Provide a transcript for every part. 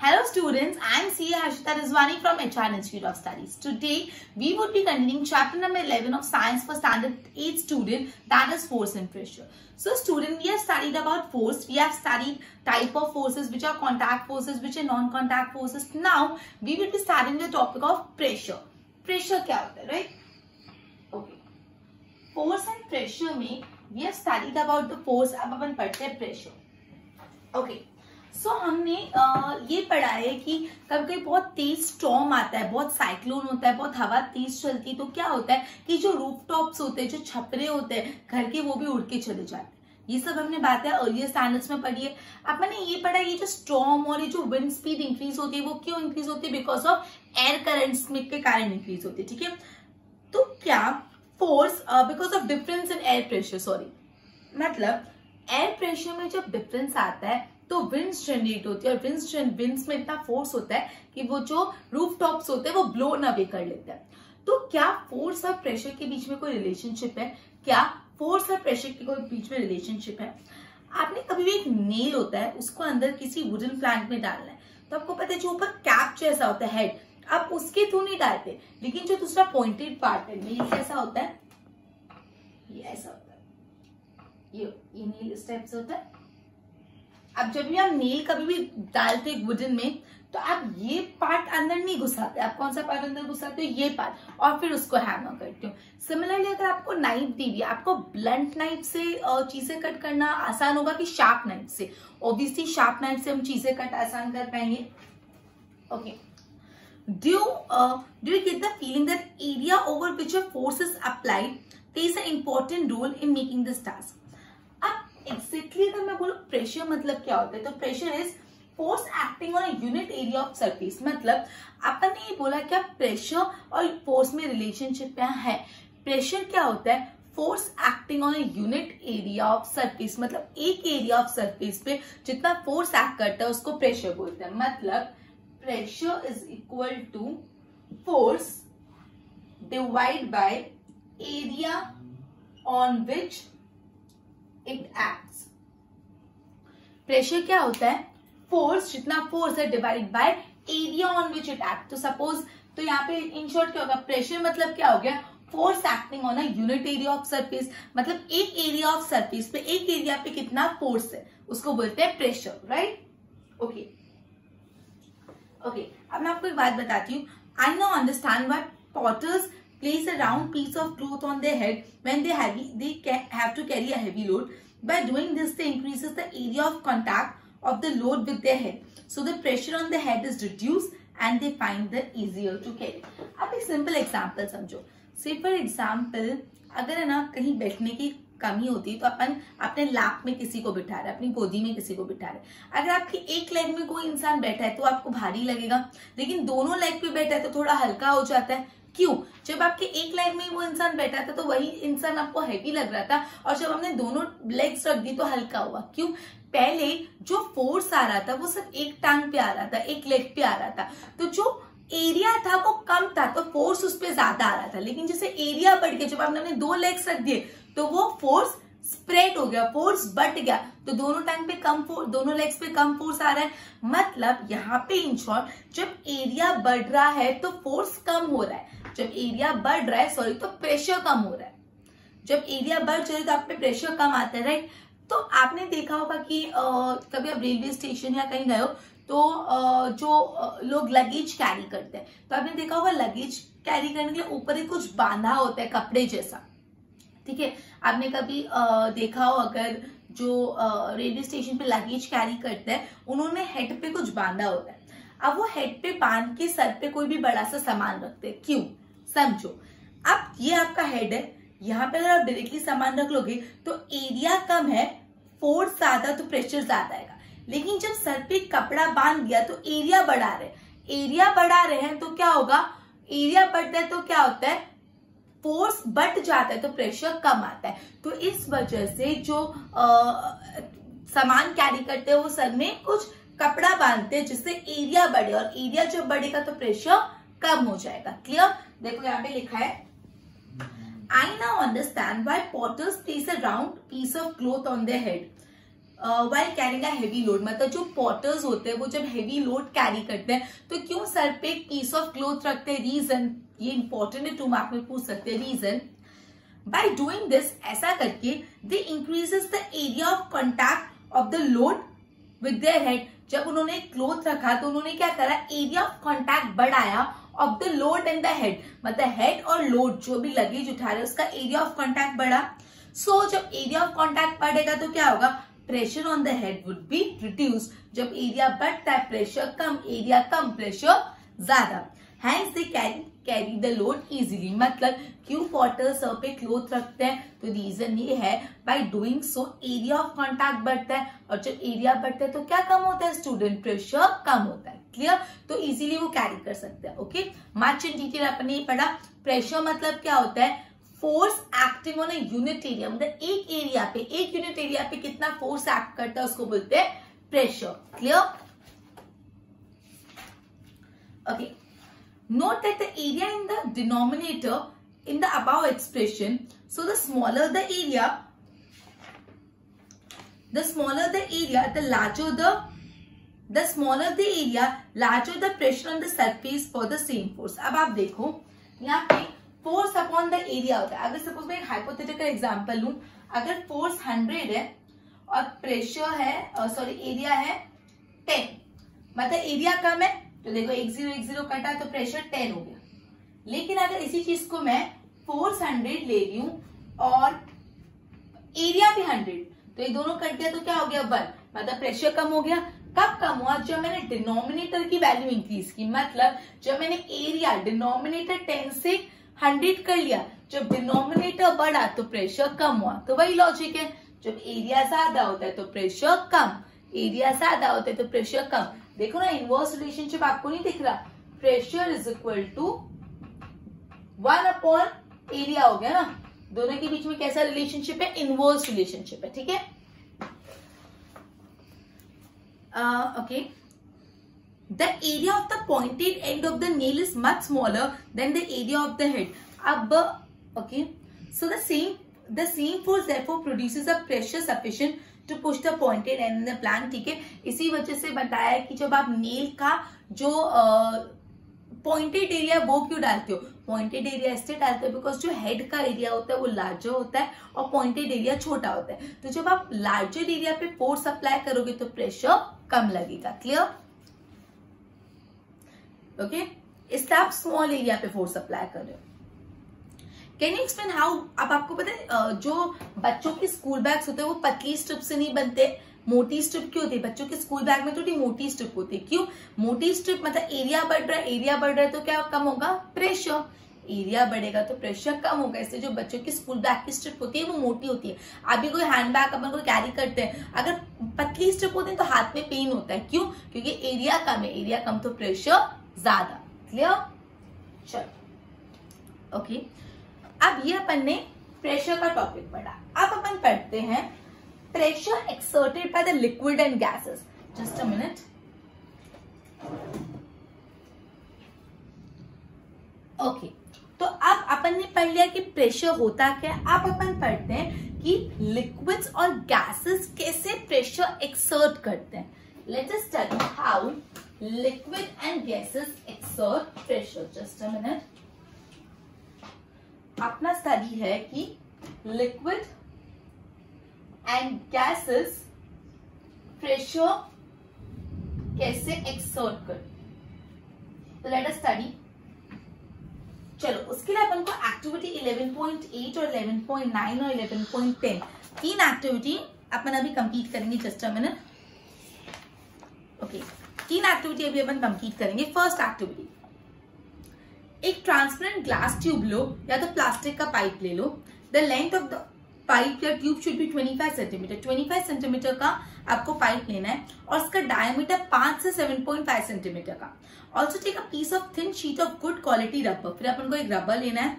Hello students, I am CA Harshita Rizwani from HR Institute of Studies. Today we would be continuing chapter number 11 of Science for Standard 8 student, that is force and pressure. So student, we have studied about force, we have studied type of forces which are contact forces, which are non-contact forces. Now we will be studying the topic of pressure. Pressure क्या होता है, right? Okay. Force and pressure में we have studied about the force, अब अपन पढ़ते हैं pressure. Okay. सो हमने ये पढ़ा है कि कभी कभी बहुत तेज स्टॉर्म आता है, बहुत साइक्लोन होता है, बहुत हवा तेज चलती है, तो क्या होता है कि जो रूफटॉप्स होते हैं, जो छपरे होते हैं घर के, वो भी उड़ के चले जाते हैं। ये सब हमने बातें अर्लियर स्टैंडर्ड्स में पढ़ी है। अपने ये पढ़ा ये जो स्टॉर्म और ये जो विंड स्पीड इंक्रीज होती है, वो क्यों इंक्रीज होती है? बिकॉज ऑफ एयर करंट्स के कारण इंक्रीज होती है। ठीक है, तो क्या force because of difference in air pressure, sorry मतलब एयर प्रेशर में जब डिफरेंस आता है तो विंड्स जनरेट होती है, और विंड्स में इतना फोर्स होता है कि वो जो रूफ टॉप्स होते हैं वो ब्लोन अवे कर लेते हैं। तो क्या फोर्स और प्रेशर के बीच में कोई रिलेशनशिप है? क्या फोर्स और प्रेशर के कोई बीच में रिलेशनशिप है? आपने कभी भी एक नेल होता है, उसको अंदर किसी वुडन प्लांट में डालना है, तो आपको पता है जो ऊपर कैप जैसा होता है हेड, आप उसके थ्रू नहीं डालते, लेकिन जो दूसरा पॉइंटेड पार्ट है नेल कैसा होता है, ये ऐसा होता है, ये नेल इस टाइप से होता है। अब जब भी आप नेल कभी भी डालते एक वुडन में, तो आप ये पार्ट अंदर नहीं घुसाते, आप कौन सा पार्ट अंदर घुसाते हो? ये पार्ट, और फिर उसको हैमर करते हो। सिमिलरली अगर आपको नाइफ दी हुई, आपको ब्लंट नाइफ से चीजें कट करना आसान होगा कि शार्प नाइफ से? ऑब्वियसली शार्प नाइफ से हम चीजें कट आसान कर पाएंगे। Okay, do you get the feeling that area over which a force is applied plays a important role in making this task? Exactly अगर मैं बोलूं प्रेशर मतलब क्या होता है, तो pressure is force acting on a unit area of surface. मतलब अपन ने ये बोला क्या प्रेशर और फोर्स में रिलेशनशिप है। प्रेशर क्या होता है? Force acting on a unit area of surface, मतलब एक एरिया ऑफ सरफेस पे जितना फोर्स एक्ट करता है उसको प्रेशर बोलते हैं। मतलब pressure is equal to force divide by area on which it acts. Pressure क्या होता है? फोर्स, जितना फोर्स है divide by area on which it act. तो सपोज, तो यहाँ पे इन शॉर्ट क्या होगा? प्रेशर मतलब क्या हो गया? Force acting on a unit area of surface, मतलब एक एरिया ऑफ सरफेस पे, एक एरिया पे कितना फोर्स है उसको बोलते हैं प्रेशर, राइट? ओके ओके, अब मैं आपको एक बात बताती हूँ। I know understand why potters place a round piece of cloth on their head when they have to carry a heavy load. By doing this, they increases the area of contact of the load with their head, so the pressure on the head is reduced and they find the easier to carry. अब एक simple example समझो। Say for example, अगर है ना कहीं बैठने की कमी होती है तो अपन अपने लैप में किसी को बिठा रहे हैं, अपनी गोदी में किसी को बिठा रहे हैं। अगर आपकी एक लेग में कोई इंसान बैठा है तो आपको भारी लगेगा, लेकिन दोनों लेग पे बैठा है तो थोड़ा हल्का हो जाता है। क्यों? जब आपके एक लेग में वो इंसान बैठा था तो वही इंसान आपको हैवी लग रहा था, और जब हमने दोनों लेग्स रख दी तो हल्का हुआ। क्यों? पहले जो फोर्स आ रहा था वो सिर्फ एक टांग पे आ रहा था, एक लेग पे आ रहा था, तो जो एरिया था वो कम था, तो फोर्स उस पर ज्यादा आ रहा था। लेकिन जैसे एरिया बढ़ गया, जब आपने दो लेग्स रख दिए तो वो फोर्स स्प्रेड हो गया, फोर्स बढ़ गया, तो दोनों टांग पे कम फोर्स, दोनों लेग्स पे कम फोर्स आ रहा है। मतलब यहाँ पे इन शॉर्ट जब एरिया बढ़ रहा है तो फोर्स कम हो रहा है, जब एरिया बढ़ रहा है सॉरी तो प्रेशर कम हो रहा है। जब एरिया बढ़ जाए तो आप पे प्रेशर कम आता है, राइट? तो आपने देखा होगा कि कभी आप रेलवे स्टेशन या कहीं गए हो तो जो लोग लगेज कैरी करते हैं, तो आपने देखा होगा लगेज कैरी करने के लिए ऊपर ही कुछ बांधा होता है कपड़े जैसा। ठीक है, आपने कभी देखा हो अगर जो रेलवे स्टेशन पे लगेज कैरी करते हैं उन्होंने हेड पे कुछ बांधा होता है। अब वो हेड पे बांध के सर पे कोई भी बड़ा सा सामान रखते हैं। क्यों? समझो, अब ये आपका हेड है, यहाँ पे अगर आप डायरेक्टली सामान रख लोगे तो एरिया कम है, फोर्स ज्यादा, तो प्रेशर ज्यादा आएगा। लेकिन जब सर पे कपड़ा बांध दिया तो एरिया बढ़ा रहे हैं तो क्या होगा? एरिया बढ़ता है तो क्या होता है? फोर्स बढ़ जाता है तो प्रेशर कम आता है। तो इस वजह से जो सामान कैरी करते हैं वो सर में कुछ कपड़ा बांधते हैं जिससे एरिया बढ़े, और एरिया जब बढ़ेगा तो प्रेशर कम हो जाएगा। क्लियर? देखो यहाँ पे लिखा है, I now understand why potters place a round piece of cloth on their head while carrying a heavy load, मतलब जो पॉटर्स होते हैं वो जब हेवी लोड कैरी करते हैं तो क्यों सर पे एक पीस ऑफ क्लोथ रखते हैं? रीजन, ये इंपॉर्टेंट है, 2 मार्क में पूछ सकते हैं। रीजन, बाय डूइंग दिस, ऐसा करके they increases the area of contact of the load with their head. जब उन्होंने क्लोथ रखा तो उन्होंने क्या करा? एरिया ऑफ कॉन्टैक्ट बढ़ाया of the load and the head, मतलब हेड और लोड जो भी लगेज उठा रहे उसका एरिया ऑफ कॉन्टैक्ट बढ़ा। सो जब एरिया ऑफ कॉन्टैक्ट बढ़ेगा तो क्या होगा? Pressure on the head would be reduce. जब एरिया बढ़ता है प्रेशर कम, एरिया कम प्रेशर ज्यादा। Hence they carry the load easily, मतलब क्यों पॉटर सर पे क्लोथ रखते हैं? तो रीजन ये है, by doing so area of contact बढ़ता है, और जब एरिया बढ़ता है तो क्या कम होता है स्टूडेंट? प्रेशर कम होता है। क्लियर? तो इजीली वो कैरी कर सकते हैं। ओके, मच इन डिटेल अपन ने पढ़ा। प्रेशर मतलब क्या होता है? Force acting on a unit area, मतलब एक एरिया पे, एक यूनिट एरिया पे कितना फोर्स एक्ट करता है उसको बोलते हैं pressure. Clear? Okay, note that the area in the denominator in the above expression, so the smaller the area, the larger the pressure on the surface for the same force। अब आप देखो यहाँ पे फोर्स अपॉन द एरिया होता है। अगर suppose मैं एक हाइपोथेटिकल एग्जांपल लूं, अगर फोर्स 100 है और प्रेशर है, सॉरी एरिया है 10, मतलब एरिया कम है तो देखो 1 0 कटा तो प्रेशर 10 हो गया। लेकिन अगर इसी चीज को मैं फोर्स 100 ले रही हूं और एरिया भी 100, तो ये दोनों कट गया तो क्या हो गया? 1, मतलब प्रेशर कम हो गया। कब कम हुआ? जब मैंने डिनोमिनेटर की वैल्यू इंक्रीज की, मतलब जब मैंने एरिया डिनोमिनेटर 10 से 100 कर लिया, जब डिनोमिनेटर बढ़ा तो प्रेशर कम हुआ। तो वही लॉजिक है, जब एरिया ज्यादा होता है तो प्रेशर कम, एरिया ज्यादा होता है तो प्रेशर कम। देखो ना, इनवर्स रिलेशनशिप आपको नहीं दिख रहा? Pressure is equal to 1 upon area हो गया ना। दोनों के बीच में कैसा रिलेशनशिप है? इनवर्स रिलेशनशिप है। ठीक है, okay. The area of the pointed end of the nail is much smaller than the area of the head. अब okay, so the same force therefore produces a pressure sufficient to push the pointed end in the plant. ठीक है, इसी वजह से बताया कि जब आप नेल का जो पॉइंटेड एरिया वो क्यों डालते हो? पॉइंटेड एरिया इसलिए डालते हो बिकॉज जो हेड का एरिया होता है वो लार्जर होता है और पॉइंटेड एरिया छोटा होता है। तो जब आप लार्जर एरिया पे फोर्स अप्लाई करोगे तो प्रेशर कम लगेगा। क्लियर? ओके, इसलिए आप स्मॉल एरिया पे फोर्स अप्लाई कर रहे हो। Can you explain how? अब आपको पता है जो बच्चों के स्कूल बैग्स होते हैं वो पतली स्ट्रिप से नहीं बनते, मोटी स्ट्रिप क्यों होती है? बच्चों के स्कूल बैग में थोड़ी मोटी स्ट्रिप होती है। क्यों मोटी स्ट्रिप? मतलब एरिया बढ़ रहा है, एरिया बढ़ रहा है तो क्या कम होगा? प्रेशर। एरिया बढ़ेगा तो प्रेशर कम होगा, इसलिए जो बच्चों की स्कूल बैग की स्ट्रिप होती है वो मोटी होती है। अभी कोई हैंड बैग अपन कोई कैरी करते हैं, अगर पतली स्ट्रिप होती है तो हाथ में पेन होता है। क्यों? क्योंकि एरिया कम है, एरिया कम तो प्रेशर ज्यादा। क्लियर? चलो, ओके। अब ये अपन ने प्रेशर का टॉपिक पढ़ा। अब अपन पढ़ते हैं pressure exerted by the liquid and gases. Just a minute. Okay, तो अब अपन ने पढ़ लिया कि प्रेशर होता क्या है। अब अपन पढ़ते हैं कि लिक्विड्स और गैसेस कैसे प्रेशर एक्सर्ट करते हैं। Let us study how liquid and gases exert pressure. Just a minute. अपना स्टडी है कि लिक्विड एंड गैसेस प्रेशर कैसे एक्सर्ट करते हैं। तो लेट अस स्टडी। चलो, उसके लिए अपन को एक्टिविटी 11.8 और 11.9 और 11.10 तीन एक्टिविटी अपन अभी कंप्लीट करेंगे। Just a minute. ओके, तीन एक्टिविटी अभी अपन कंप्लीट करेंगे। फर्स्ट एक्टिविटी, एक ट्रांसपेरेंट ग्लास ट्यूब लो या तो प्लास्टिक का पाइप ले लो। The length of the pipe या tube should be 25 centimetre. 25 centimetre का आपको पाइप लेना है और उसका डायमीटर 5 से 7.5 सेंटीमीटर का। Also take a piece of thin sheet of good quality rubber. फिर अपन को एक रबर लेना है।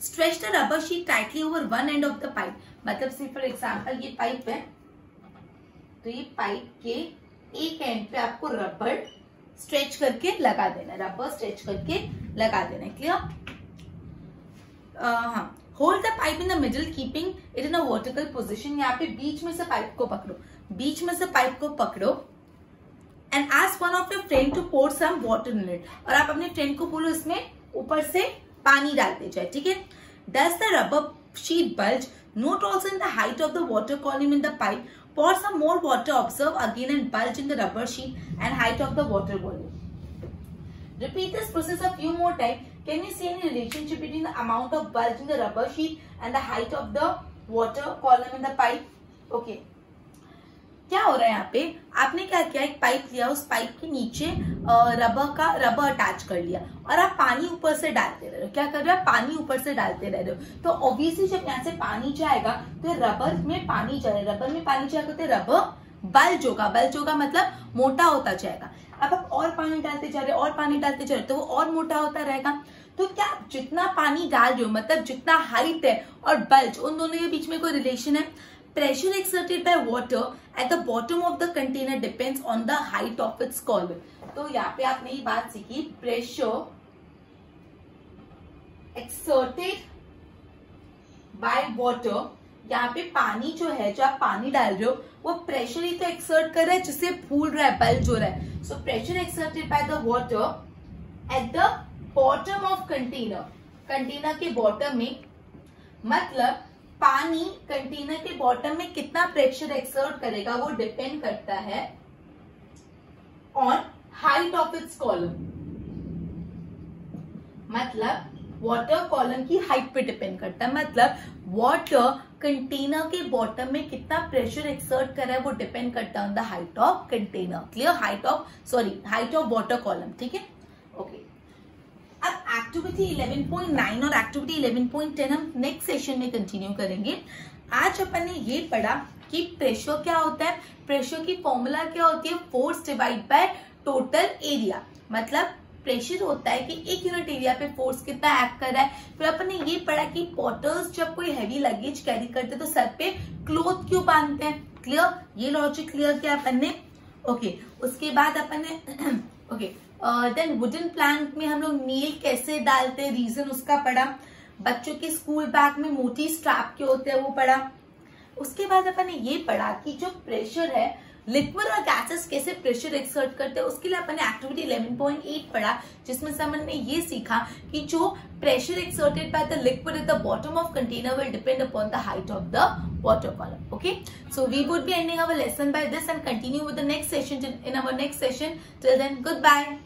Stretch the rubber sheet tightly over one end of the pipe. मतलब से फॉर एग्जाम्पल ये पाइप है तो ये पाइप के एक एंड पे आपको रबर स्ट्रेच करके लगा देना है। रबर स्ट्रेच करके लगा देना है। क्लियर? हाँ। Hold the pipe in the middle keeping it in a vertical position. यहाँ पे बीच में से पाइप को पकड़ो, बीच में से पाइप को पकड़ो and ask one of your friend to pour some water in it. और आप अपने फ्रेंड को बोलो इसमें ऊपर से पानी डालते जाए, ठीक है। Does the rubber sheet bulge? Note also in the height of the water column in the pipe. Pour some more water, observe again and bulge in the rubber sheet and height of the water volume. Repeat this process a few more times. Can you see any relationship between the amount of bulge in the rubber sheet and the height of the water column in the pipe? Okay. क्या हो रहा है यहाँ पे? आपने क्या किया, एक पाइप लिया, उस पाइप के नीचे रबर अटैच कर लिया और आप पानी ऊपर से डालते रह रहे हो। क्या कर रहे हो? पानी ऊपर से डालते रह रहे हो। तो ऑब्वियसली जब यहाँ से पानी जाएगा तो रबर में पानी जाएगा, रबर में पानी जाएगा तो रबर बल्ज होगा, बल्ज होगा मतलब मोटा होता जाएगा। अब आप और पानी डालते जा रहे हो, और पानी डालते जा रहे हो तो वो और मोटा होता रहेगा। तो क्या जितना पानी डाल रहे हो मतलब जितना हाइट है और बल्ज, उन दोनों के बीच में कोई रिलेशन है? Pressure exerted by water at the bottom of the container depends on the height of its column. तो यहाँ पे आपने ये बात सीखी, pressure exerted by water। यहाँ पे पानी जो है, जो आप पानी डाल रहे हो वो प्रेशर ही तो एक्सर्ट कर रहा है जिससे फूल रहा है, बल्ज हो रहा है। So pressure exerted by the water at the bottom of container, container के बॉटम में, मतलब पानी कंटेनर के बॉटम में कितना प्रेशर एक्सर्ट करेगा वो डिपेंड करता है on height of its column, मतलब वाटर कॉलम की हाइट पे डिपेंड करता है। मतलब वाटर कंटेनर के बॉटम में कितना प्रेशर एक्सर्ट कर रहा है वो डिपेंड करता है on the height of container. Clear? Height of water column, ठीक है। ओके, अब एक्टिविटी 11.9 और एक्टिविटी 11.10 हम नेक्स्ट सेशन में कंटिन्यू करेंगे। आज अपन ने ये पढ़ा कि प्रेशर क्या होता है, प्रेशर की फॉर्मूला क्या होती है, force divide by total area. मतलब प्रेशर होता है कि एक यूनिट एरिया पे फोर्स कितना एक्ट कर रहा है। फिर अपन ने ये पढ़ा कि पोर्टर्स जब कोई हैवी लगेज कैरी करते तो सर पे क्लोथ क्यों बांधते हैं। क्लियर? ये लॉजिक क्लियर किया अपन ने। ओके, उसके बाद अपन ने ओके देन वुडन प्लैंक में हम लोग नील कैसे डालते हैं, रीजन उसका पढ़ा। बच्चों के स्कूल बैग में मोटी स्ट्रैप के होते हैं वो पढ़ा। उसके बाद अपन ने ये पढ़ा कि जो प्रेशर है, लिक्विड और गैसेस कैसे प्रेशर एक्सर्ट करते हैं। उसके लिए अपन ने एक्टिविटी 11.8 पढ़ा, जिसमें से हमने ये सीखा कि जो pressure exerted by the liquid at the bottom of container will depend upon the height of the water column. Okay, so we would be ending our lesson by this and continue with the next session in our next session. Till then, goodbye.